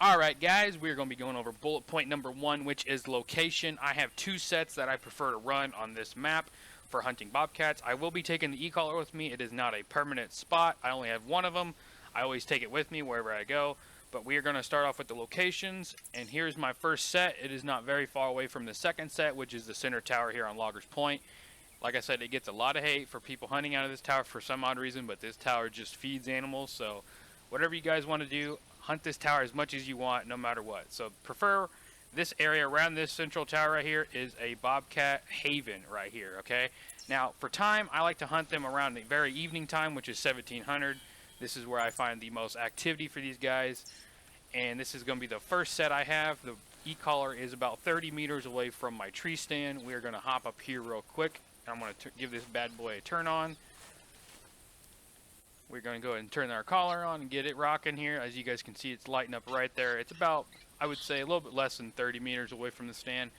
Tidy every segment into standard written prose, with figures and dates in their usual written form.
Alright guys, we're going to be going over bullet point number 1, which is location. I have 2 sets that I prefer to run on this map for hunting bobcats. I will be taking the e-collar with me. It is not a permanent spot. I only have one of them. I always take it with me wherever I go. But we are going to start off with the locations, and here's my first set. It is not very far away from the second set, which is the center tower here on Loggers Point. Like I said, it gets a lot of hate for people hunting out of this tower for some odd reason, but this tower just feeds animals, so whatever you guys want to do, hunt this tower as much as you want, no matter what. So prefer this area around this central tower right here is a bobcat haven right here, okay? Now, for time, I like to hunt them around the very evening time, which is 1700. This is where I find the most activity for these guys, and this is going to be the first set I have. The e-collar is about 30 meters away from my tree stand. We are going to hop up here real quick. I'm going to give this bad boy a turn on. We're going to go ahead and turn our collar on and get it rocking here. As you guys can see, it's lighting up right there. It's about, I would say, a little bit less than 30 meters away from the stand.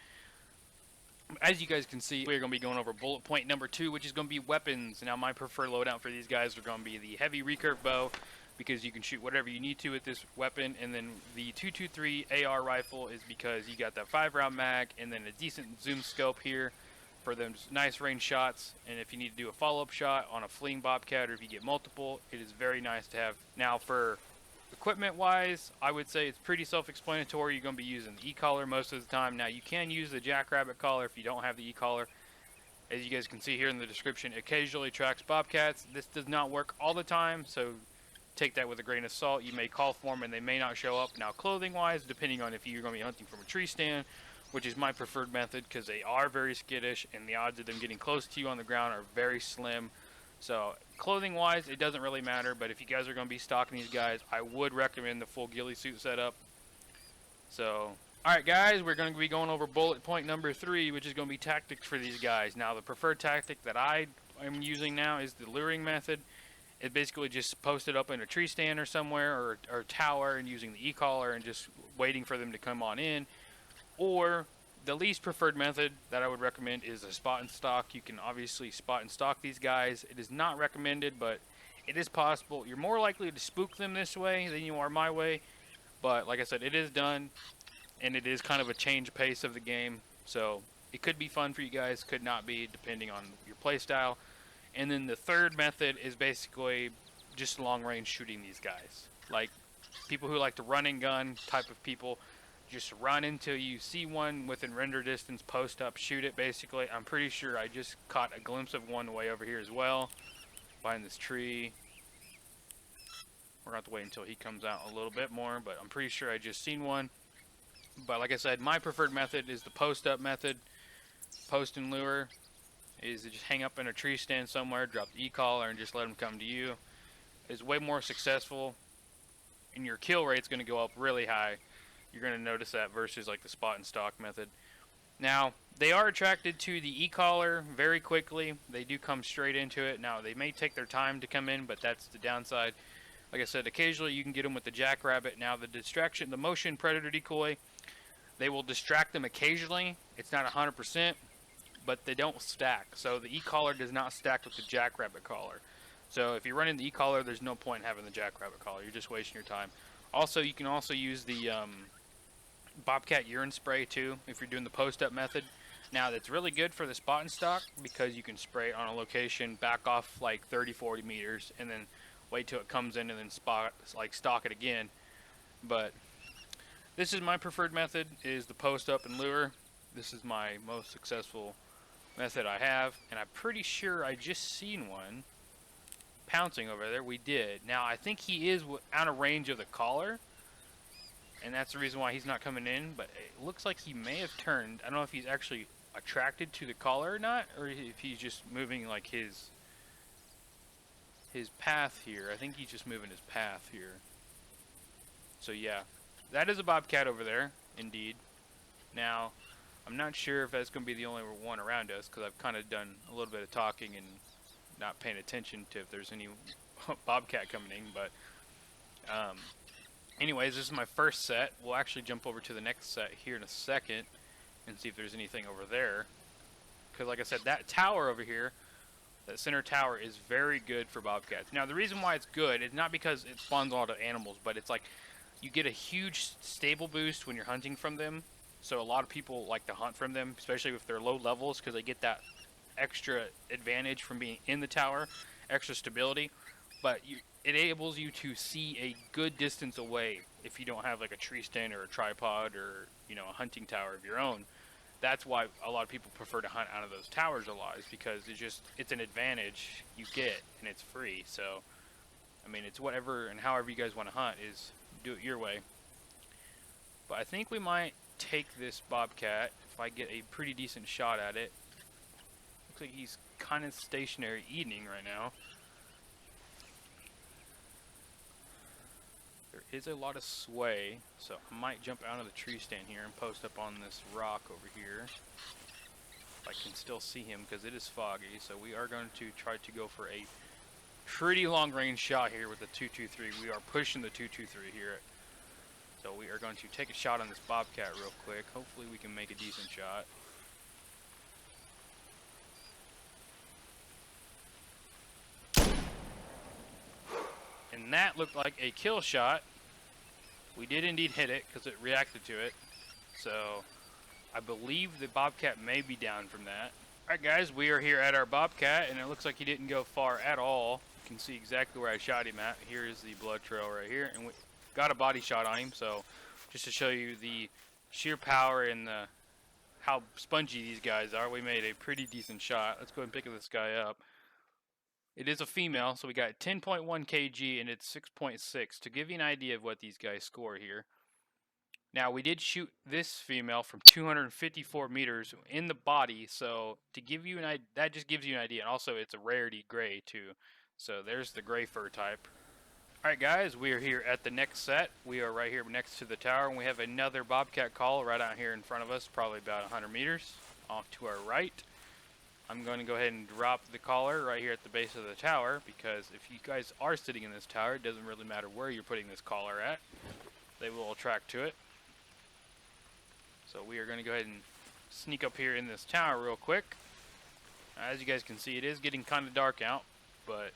As you guys can see, we're going to be going over bullet point number 2, which is going to be weapons. Now, my preferred loadout for these guys are going to be the heavy recurve bow, because you can shoot whatever you need to with this weapon. And then the 223 AR rifle is because you got that 5-round mag and then a decent zoom scope here for them nice range shots. And if you need to do a follow-up shot on a fleeing bobcat, or if you get multiple, it is very nice to have. Now, for equipment wise, I would say it's pretty self-explanatory. You're going to be using the e-collar most of the time. Now, you can use the jackrabbit collar if you don't have the e-collar. As you guys can see here in the description, it occasionally tracks bobcats. This does not work all the time, so take that with a grain of salt. You may call for them and they may not show up. Now, clothing wise, depending on if you're going to be hunting from a tree stand, which is my preferred method because they are very skittish and the odds of them getting close to you on the ground are very slim. So clothing wise, it doesn't really matter, but if you guys are going to be stalking these guys, I would recommend the full ghillie suit setup. So, alright guys, we're going to be going over bullet point number 3, which is going to be tactics for these guys. Now, the preferred tactic that I am using now is the luring method. It basically just posted up in a tree stand or somewhere, or tower, and using the e-collar and just waiting for them to come on in. Or the least preferred method that I would recommend is a spot and stalk. You can obviously spot and stalk these guys. It is not recommended, but it is possible. You're more likely to spook them this way than you are my way. But like I said, it is done, and it is kind of a change pace of the game. So it could be fun for you guys, could not be, depending on your play style. And then the third method is basically just long range shooting these guys. Like people who like to run and gun type of people. Just run until you see one within render distance, post up, shoot it basically. I'm pretty sure I just caught a glimpse of one way over here as well, behind this tree. We're going to have to wait until he comes out a little bit more, but I'm pretty sure I just seen one. But like I said, my preferred method is the post up method. Post and lure is to just hang up in a tree stand somewhere, drop the e-collar, and just let them come to you. It's way more successful, and your kill rate's going to go up really high. You're going to notice that versus like the spot and stalk method. Now, they are attracted to the e-collar very quickly. They do come straight into it. Now, they may take their time to come in, but that's the downside. Like I said, occasionally you can get them with the jackrabbit. Now, the distraction, the motion predator decoy, they will distract them occasionally. It's not 100%, but they don't stack. So the e-collar does not stack with the jackrabbit collar. So if you're running the e-collar, there's no point in having the jackrabbit collar. You're just wasting your time. Also, you can also use the bobcat urine spray too if you're doing the post-up method. Now, that's really good for the spot and stalk because you can spray it on a location, back off like 30-40 meters, and then wait till it comes in and then stalk it again. But this is my preferred method, is the post-up and lure. This is my most successful method I have, and I'm pretty sure I just seen one pouncing over there. We did. Now, I think he is out of range of the collar, and that's the reason why he's not coming in, but it looks like he may have turned. I don't know if he's actually attracted to the collar or not, or if he's just moving like his path here. I think he's just moving his path here. So yeah, that is a bobcat over there, indeed. Now, I'm not sure if that's going to be the only one around us, because I've kind of done a little bit of talking and not paying attention to if there's any bobcat coming in, but anyways, this is my first set. We'll actually jump over to the next set here in a second and see if there's anything over there, because like I said, that tower over here, that center tower, is very good for bobcats. Now, the reason why it's good is not because it spawns a lot of animals, but it's like You get a huge stable boost when you're hunting from them. So a lot of people like to hunt from them, especially if they're low levels, because they get that extra advantage from being in the tower, extra stability. But it enables you to see a good distance away if you don't have like a tree stand or a tripod or, you know, a hunting tower of your own. That's why a lot of people prefer to hunt out of those towers a lot, is because it's an advantage you get and it's free. So I mean, it's whatever and however you guys want to hunt, is do it your way. But I think we might take this bobcat if I get a pretty decent shot at it. Looks like he's kind of stationary eating right now. There is a lot of sway, so I might jump out of the tree stand here and post up on this rock over here. If I can still see him, because it is foggy. So we are going to try to go for a pretty long range shot here with the 223. We are pushing the 223 here. So we are going to take a shot on this bobcat real quick. Hopefully we can make a decent shot. And that looked like a kill shot. We did indeed hit it because it reacted to it. So I believe the bobcat may be down from that. Alright guys, we are here at our bobcat, and it looks like he didn't go far at all. You can see exactly where I shot him at. Here is the blood trail right here, and we got a body shot on him. So just to show you the sheer power and how spongy these guys are, we made a pretty decent shot. Let's go ahead and pick this guy up. It is a female, so we got 10.1 kg and it's 6.6 to give you an idea of what these guys score here. Now, we did shoot this female from 254 meters in the body, so to give you an idea, that just gives you an idea. And also, it's a rarity gray too. So there's the gray fur type. Alright guys, we are here at the next set. We are right here next to the tower, and we have another bobcat call right out here in front of us, probably about 100 meters off to our right. I'm going to go ahead and drop the collar right here at the base of the tower, because if you guys are sitting in this tower, it doesn't really matter where you're putting this collar at. They will attract to it. So we are going to go ahead and sneak up here in this tower real quick. As you guys can see, it is getting kind of dark out, but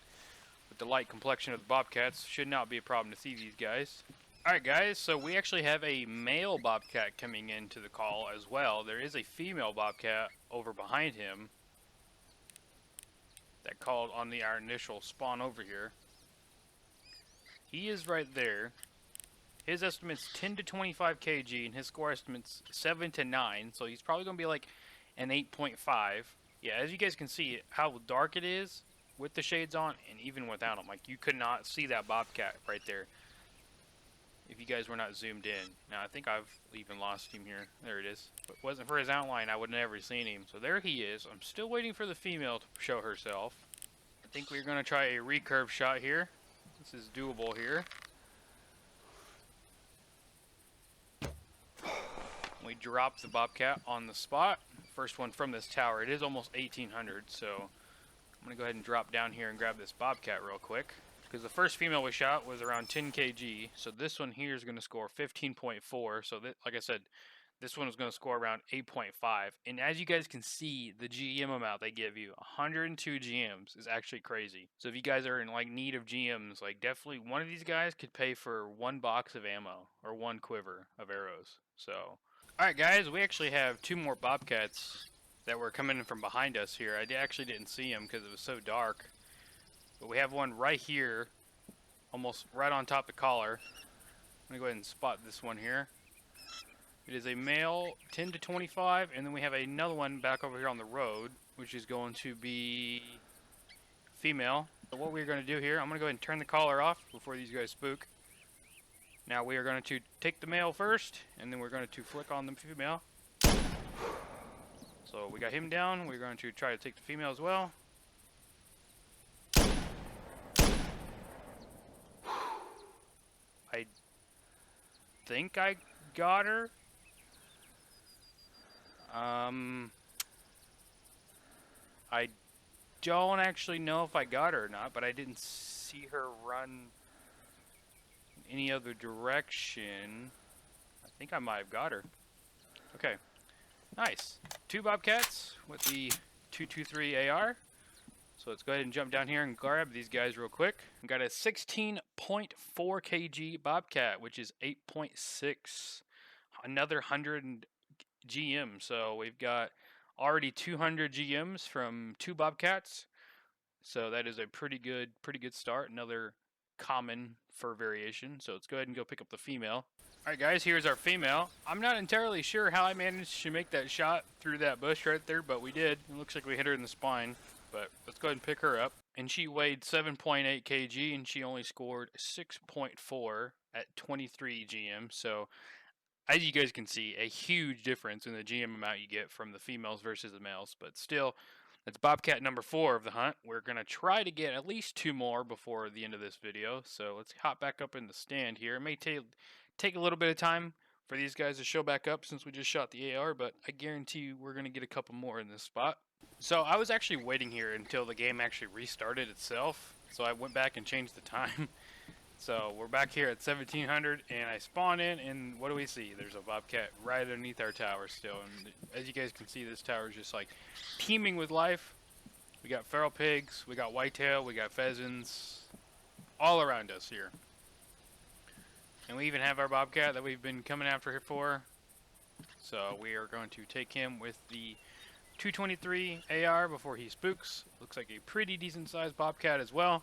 with the light complexion of the bobcats, should not be a problem to see these guys. Alright guys, so we actually have a male bobcat coming into the call as well. There is a female bobcat over behind him that called on our initial spawn over here. He is right there. His estimate's 10 to 25 kg, and his score estimate's 7 to 9, so he's probably going to be like an 8.5. Yeah, as you guys can see, how dark it is with the shades on, and even without them. Like, you could not see that bobcat right there if you guys were not zoomed in. Now, I think I've even lost him here. There it is. If it wasn't for his outline, I would have never seen him. So there he is. I'm still waiting for the female to show herself. I think we're going to try a recurve shot here. This is doable here. We drop the bobcat on the spot. First one from this tower. It is almost 1800, so I'm going to go ahead and drop down here and grab this bobcat real quick. Because the first female we shot was around 10 kg, so this one here is going to score 15.4. So that, like I said, this one is going to score around 8.5. And as you guys can see, the GM amount they give you, 102 GMs, is actually crazy. So if you guys are in like need of GMs, like definitely one of these guys could pay for one box of ammo or one quiver of arrows. So, alright guys, we actually have two more bobcats that were coming in from behind us here. I actually didn't see them because it was so dark. But we have one right here, almost right on top of the collar. I'm going to go ahead and spot this one here. It is a male, 10 to 25, and then we have another one back over here on the road, which is going to be female. So what we're going to do here, I'm going to go ahead and turn the collar off before these guys spook. Now we are going to take the male first, and then we're going to flick on the female. So we got him down. We're going to try to take the female as well. I think I got her. I don't actually know if I got her or not, but I didn't see her run in any other direction. I think I might have got her. Okay, nice. Two bobcats with the 223 AR. So let's go ahead and jump down here and grab these guys real quick. We got a 16.4 kg bobcat, which is 8.6, another 100 GM. So we've got already 200 GMs from 2 bobcats. So that is a pretty good start. Another common fur variation. So let's go ahead and go pick up the female. Alright guys, here's our female. I'm not entirely sure how I managed to make that shot through that bush right there, but we did. It looks like we hit her in the spine. But let's go ahead and pick her up. And she weighed 7.8 kg and she only scored 6.4 at 23 GM. So as you guys can see, a huge difference in the GM amount you get from the females versus the males. But still, that's bobcat number 4 of the hunt. We're going to try to get at least 2 more before the end of this video. So let's hop back up in the stand here. It may take a little bit of time for these guys to show back up since we just shot the AR, but I guarantee you we're going to get a couple more in this spot. So I was actually waiting here until the game actually restarted itself. So I went back and changed the time. So we're back here at 1700 and I spawn in and what do we see? There's a bobcat right underneath our tower still. And as you guys can see, this tower is just like teeming with life. We got feral pigs, we got whitetail, we got pheasants all around us here. And we even have our bobcat that we've been coming after here for. So we are going to take him with the 223 AR before he spooks. Looks like a pretty decent sized bobcat as well.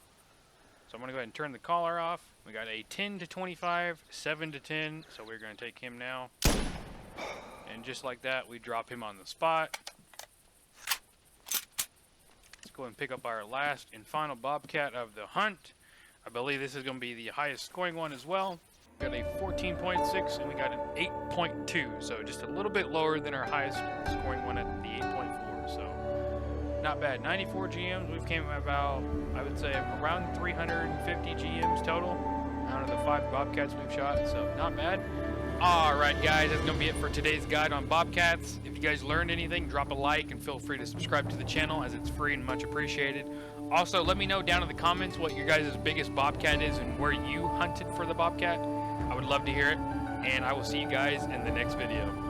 So I'm going to go ahead and turn the collar off. We got a 10 to 25, 7 to 10. So we're going to take him now. And just like that, we drop him on the spot. Let's go ahead and pick up our last and final bobcat of the hunt. I believe this is going to be the highest scoring one as well. Got a 14.6 and we got an 8.2, so just a little bit lower than our highest scoring one at the 8.4. So not bad. 94 GMs. We've came about, I would say, around 350 GMs total out of the 5 bobcats we've shot. So not bad. All right, guys, that's gonna be it for today's guide on bobcats. If you guys learned anything, drop a like and feel free to subscribe to the channel as it's free and much appreciated. Also, let me know down in the comments what your guys' biggest bobcat is and where you hunted for the bobcat. I would love to hear it, and I will see you guys in the next video.